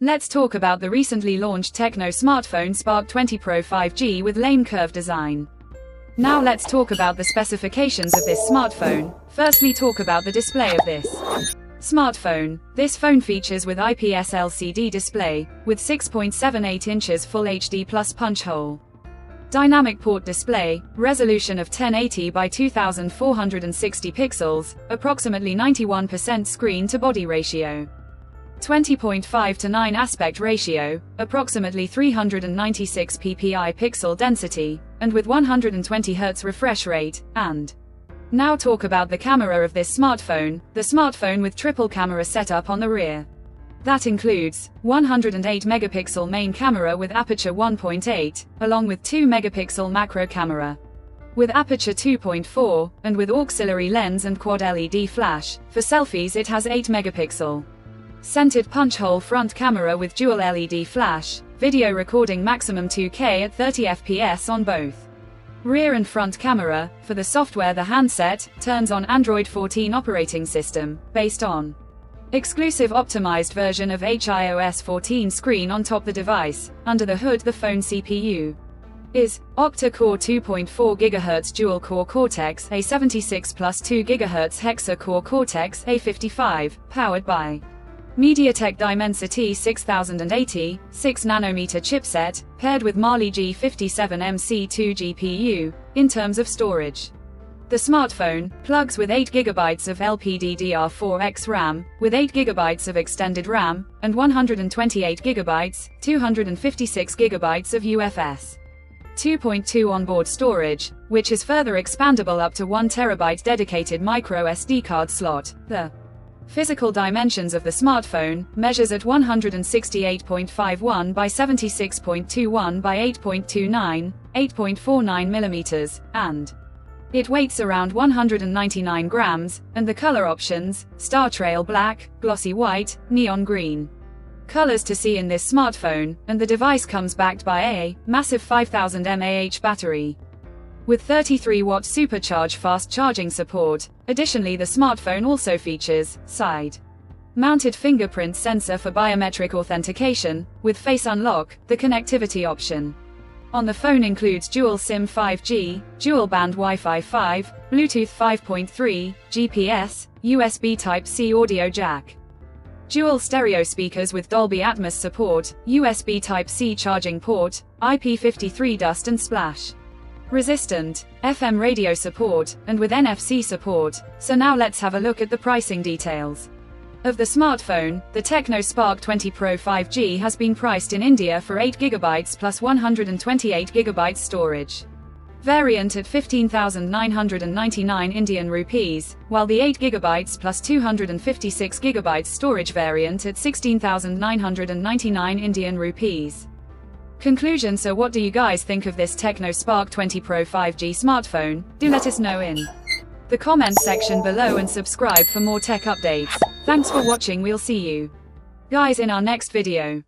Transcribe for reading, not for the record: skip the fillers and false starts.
Let's talk about the recently launched TECNO smartphone Spark 20 Pro 5G with lame curve design. Now let's talk about the specifications of this smartphone. Firstly, talk about the display of this smartphone. This phone features with IPS LCD display, with 6.78 inches Full HD Plus punch hole. Dynamic port display, resolution of 1080 by 2460 pixels, approximately 91% screen to body ratio. 20.5 to 9 aspect ratio, approximately 396 ppi pixel density, and with 120 Hz refresh rate, and now talk about the camera of this smartphone, the smartphone with triple camera setup on the rear. That includes 108 megapixel main camera with aperture 1.8, along with 2 megapixel macro camera with aperture 2.4, and with auxiliary lens and quad LED flash. For selfies it has 8 megapixel. Centered punch hole front camera with dual LED flash, video recording maximum 2K at 30 FPS on both rear and front camera. For the software, the handset turns on Android 14 operating system, based on exclusive optimized version of iOS 14 screen on top the device. Under the hood, the phone CPU is octa-core 2.4 GHz dual-core Cortex A76 plus 2 GHz hexa-core Cortex A55, powered by MediaTek Dimensity 6080, 6nm chipset, paired with Mali G57MC2 GPU. In terms of storage, the smartphone plugs with 8GB of LPDDR4X RAM, with 8GB of extended RAM, and 128GB, 256GB of UFS 2.2 onboard storage, which is further expandable up to 1TB dedicated micro SD card slot. The physical dimensions of the smartphone measures at 168.51 by 76.21 by 8.29, 8.49 mm, and it weighs around 199 grams, and the color options: Star Trail Black, Glossy White, Neon Green. Colors to see in this smartphone, and the device comes backed by a massive 5000 mAh battery with 33-watt supercharge fast charging support. Additionally, the smartphone also features side-mounted fingerprint sensor for biometric authentication, with face unlock. The connectivity option on the phone includes dual SIM 5G, dual band Wi-Fi 5, Bluetooth 5.3, GPS, USB Type-C audio jack, dual stereo speakers with Dolby Atmos support, USB Type-C charging port, IP53 dust and splash resistant, FM radio support, and with NFC support. So now let's have a look at the pricing details of the smartphone. The TECNO Spark 20 Pro 5G has been priced in India for 8GB plus 128GB storage variant at 15,999 Indian rupees, while the 8GB plus 256GB storage variant at 16,999 Indian rupees. Conclusion: so what do you guys think of this TECNO Spark 20 Pro 5G smartphone? Do let us know in the comment section below and subscribe for more tech updates. Thanks for watching. We'll see you guys in our next video.